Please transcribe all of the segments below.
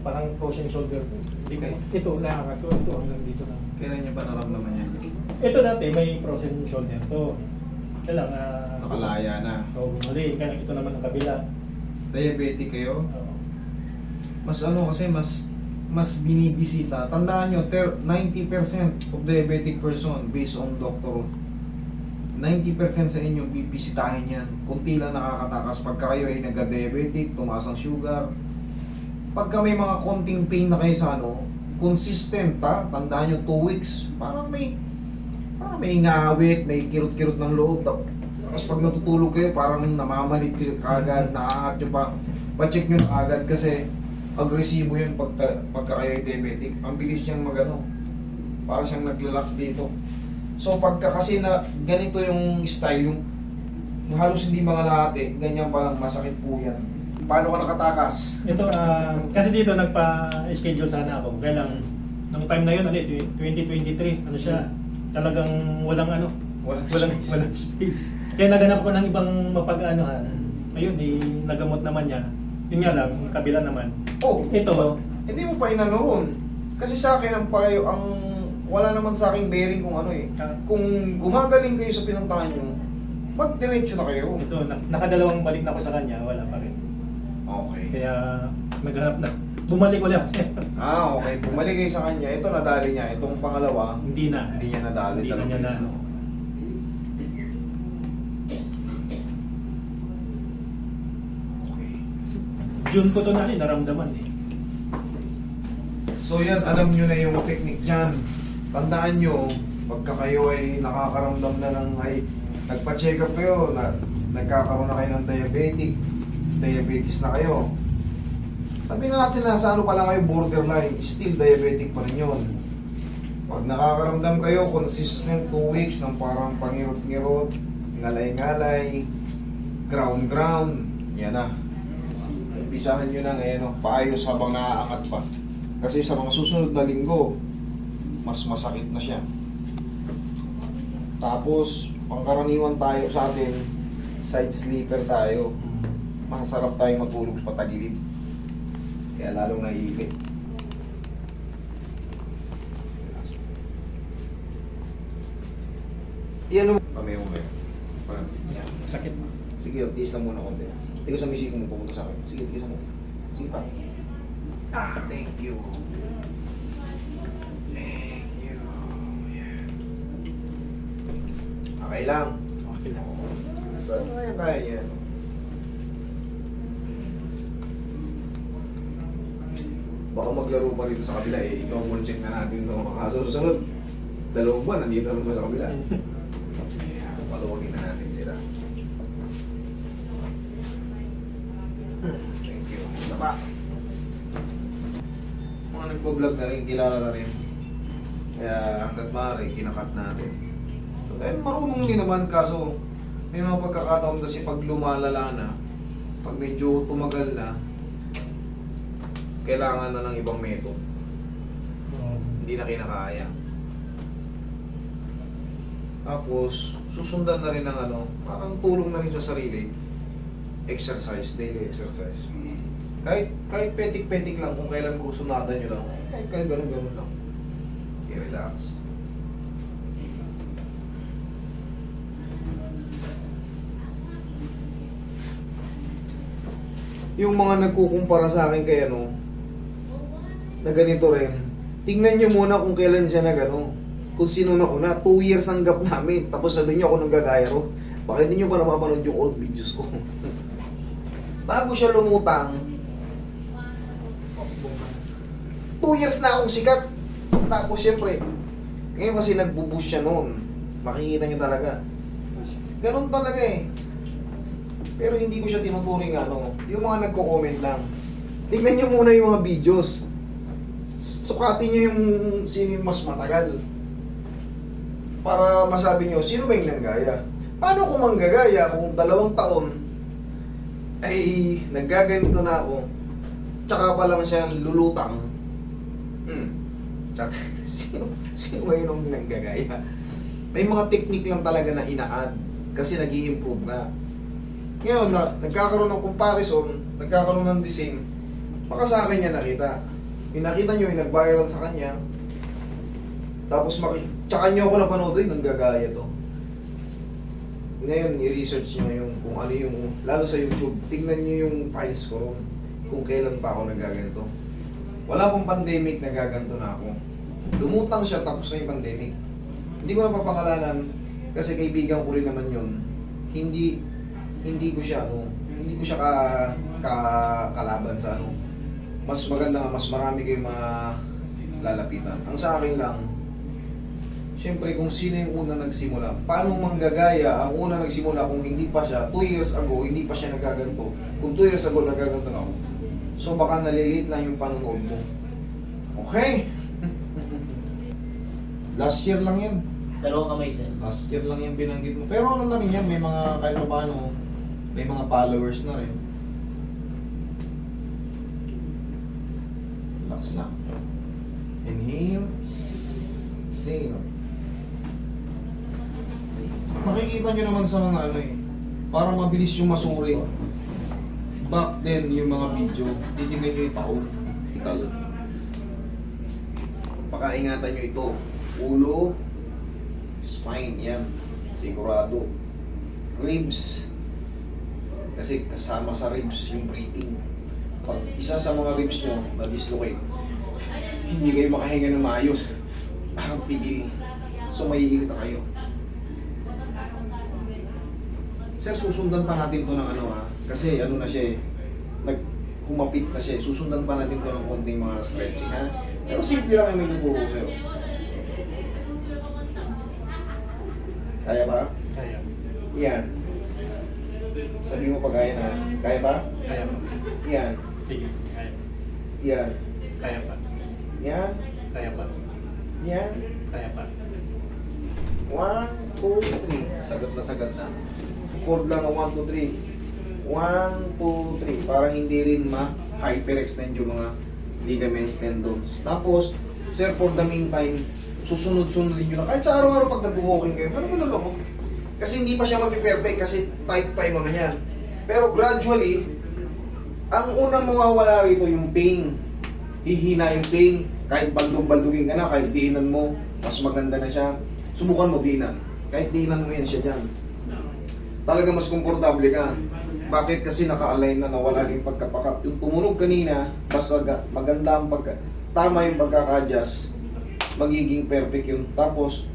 parang frozen shoulder ko. Hindi ko, Okay. ito, nakakad ko, ito hanggang dito na. Kailan niya ba naramdaman yan? Ito dati, may frozen shoulder to. Kaya lang, Nakalaya na. mali. Kaya ito naman ang kabila. Diabetic kayo? Oo. Mas ano kasi, mas binibisita. Tandaan nyo, 90% of diabetic person based on doctor, 90% sa inyo bibisitahin yan. Kunti lang nakakatakas. Pagka kayo ay nagka-diabetic, tumaas ang sugar. Pagka may mga konting pain na kayo sa ano, consistent ha, tandaan nyo 2 weeks, parang may ngawit, may kirot-kirot ng loob. Tapos pag natutulog kayo, parang namamalit kayo kagad, nakaangat nyo pa. Pa-check nyo na agad kasi agresibo yun pagka kayo ay diabetic. Ang bilis niyang magano, parang siyang naglalak dito. So pagka kasi na ganito yung style, yung halos hindi mga lahat eh, ganyan palang masakit po yan. Paano ka nakatakas? Ito, kasi dito nagpa-schedule sana ako. Kaya lang, nung time na yun, 2023, ano siya, talagang walang Walang space. Kaya naganap ko ng ibang mapag-anuhan. Ayun, nagamot naman niya. Yun nga lang, kabila naman. Oh, Ito, hindi mo pa inanoon. Kasi sa akin ang pareho, wala naman sa aking bearing kung ano eh. Kung gumagaling kayo sa pinuntahan nyo, magdiretso na kayo. ito, nakadalawang balik na ako sa kanya, wala pa rin. Okay. Kaya naghanap na. Bumalik ulit ako. Okay. Bumalik kayo sa kanya. Ito nadali niya. Itong pangalawa, Hindi na. hindi niya nadali. Hindi na Dalawang niya na. beses. Okay. June ko to na naramdaman eh. So yan, alam nyo na yung technique dyan. Tandaan nyo, pagka kayo ay nakakaramdam na ng nagpa-check up kayo, nagkakaroon na kayo ng diabetes na kayo. Sabihin na natin na sa ano pa lang kayo, borderline, still diabetic pa rin yun. Pag nakakaramdam kayo, consistent 2 weeks ng parang pangirot-ngirot, ngalay-ngalay, ground, yan na. Umpisahan nyo na ngayon, paayos habang naaangat pa. Kasi sa mga susunod na linggo, mas masakit na siya. Tapos, pangkaraniwan tayo sa atin, side sleeper tayo. Masarap tayong matulog sa patagilid. Kaya lalong naiipit. Iyan mo. Pameo mo. Yan. Sakit. Sige, tiis lang muna konti. Tigas sa misiko mo pumunta sa akin. Sige, tigas mo. Sige pa. Thank you. Thank you. Okay lang. Okay lang. So, kaya yan. Baka maglaro pa rito sa kabila eh. Ikaw muna check na natin ito. Susunod. 2 buwan, nandito naman pa sa kabila. Paluwagin na natin sila. Thank you. Tapa. Mga nagpo-vlog na rin, kilala na rin. Kaya hanggat maaari, kinakat natin. So, dahil marunong din naman, kaso may mga pagkakataon kasi pag lumalala na, pag medyo tumagal na, kailangan na ng ibang method. Hindi na kinakaya. Tapos, susundan na rin ng parang tulong na rin sa sarili. Exercise, daily exercise. Kahit petik-petik lang, kung kailan ko sunada nyo lang, kahit ganun-ganun lang. I-relax. Yung mga nagkukumpara sa akin kay na ganito rin, tingnan nyo muna kung kailan siya kung sino na una. 2 years ang gap namin, tapos sabihin nyo ako nang gagaya ro. Bakit hindi nyo pa napapanood yung old videos ko? Bago siya lumutang, 2 years na akong sikat. Tapos syempre, ngayon kasi nagbubush siya noon. Makikita nyo talaga. Ganun talaga eh. Pero hindi ko siya tinuturing yung mga nagko-comment lang. Tignan nyo muna yung mga videos. Sukatin nyo yung sino yung mas matagal. Para masabi nyo, sino ba yung nanggaya? Paano kung manggagaya kung 2 taon ay naggaganito na ako, tsaka pa lang siya lulutang? Tsaka, sino ngayon ang nanggagaya? May mga technique lang talaga na ina-add kasi nag-i-improve na. Ngayon, nagkakaroon ng comparison, nagkakaroon ng design, Baka sa akin niya nakita. Pinakita nyo yung nag-viral sa kanya. Tapos tsaka nyo ako napanood, nanggagaya to. Ngayon, i-research nyo yung kung ano yung, lalo sa YouTube, tingnan nyo yung files ko ron, kung kailan pa ako nagaganto. Wala pong pandemic, nagaganto na ako. Lumutang siya, tapos na yung pandemic. Hindi ko na papangalanan, kasi kaibigan ko rin naman yun. Hindi ko siya kalaban sa ano. Mas maganda nga, mas marami kayong lalapitan. Ang sa akin lang, siyempre kung sino yung una nagsimula, paano manggagaya ang una nagsimula kung hindi pa siya, 2 years ago, hindi pa siya nagaganto. Kung 2 years ago, nagaganto na ako. So baka nalilit lang yung panonood mo. Okay. Last year lang yan. Dalawang kamay, sir. Last year lang yung binanggit mo. Pero ano na rin yan, may mga kahit pa paano, may mga followers na rin. Relax na. Inhale. Exhale. Makikita nyo naman sa mga ano eh, para mabilis yung masuri. Back then, yung mga video, titignan nyo yung taon. Vital. Pakaingatan nyo ito. Ulo, spine, yan. Sigurado. Ribs. Kasi kasama sa ribs yung breathing. Pag isa sa mga ribs nyo na-dislocate, hindi kayo makahinga ng maayos. Parang pigil. So, maiirita kayo. Sir, susundan pa natin to ng ano ha. Kasi ano na siya eh. Kumapit na siya eh. Susundan pa natin to ng konting mga stretching ha. Pero simple lang yung may nagbuho sa'yo. Kaya ba? Kaya. Yan. Sabi mo pag kaya na. Kaya ba? Kaya pa. Yan. Sige, kaya. Yan. Kaya pa. Yan. Kaya pa. Yan. Kaya pa. 1, 2, 3. Sagat na sagat na. Chord lang ang 1, 2, 3. 1, 2, 3. Para hindi rin ma-hyperextend yung mga ligaments, tendons. Tapos, sir, for the meantime, susunod-sunodin nyo na. Kahit sa araw-araw pag nag-walking kayo, ganun ako. Kasi hindi pa siya mapiperfect kasi tight pa yung mga yan. Pero gradually, ang unang mawawala rito yung pain. Hihina yung pain. Kahit baldog-baldugin ka na, kahit diinan mo, mas maganda na siya. Subukan mo diinan. Kahit diinan mo yan siya dyan. Talaga mas komportable ka. Bakit? Kasi naka-align na, nawala yung pagkapakat. Yung tumunog kanina, basta maganda ang tama yung pagkaka-adjust, magiging perfect yun. Tapos,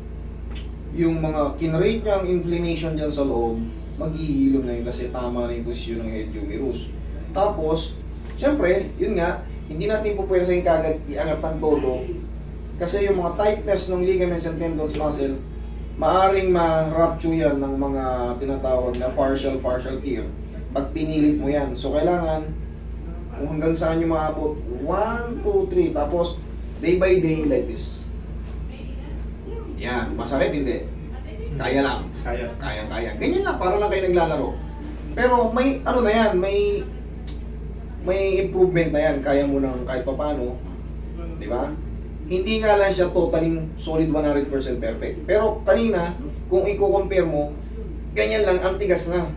yung mga kinrate niya ang inflammation dyan sa loob, maghihilom na yun kasi tama na yung posisyon ng head humerus. Tapos, syempre, yun nga, hindi natin po pwede sa kagad iangat ng todo kasi yung mga tightness ng ligaments and tendons, muscles, maaring ma-rupture yan ng mga tinatawag na partial tear pag pinilit mo yan. So, kailangan kung hanggang saan nyo maabot, 1, 2, 3, tapos day by day like this. Yan, masakit hindi. Kaya lang. Kaya. Kaya. Ganyan lang, para lang kayo naglalaro. Pero may, ano na yan, may improvement na yan. Kaya mo nang kahit papano. Di ba? Hindi nga lang siya totaling solid 100% perfect. Pero kanina, kung i-compare mo, ganyan lang, ang tigas na.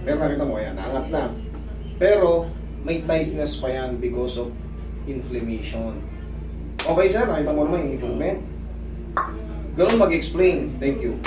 Pero nakita mo yan, naangat na. Pero, may tightness pa yan because of inflammation. Okay sir, nakita mo naman yung improvement. Ganun mag-explain. Thank you.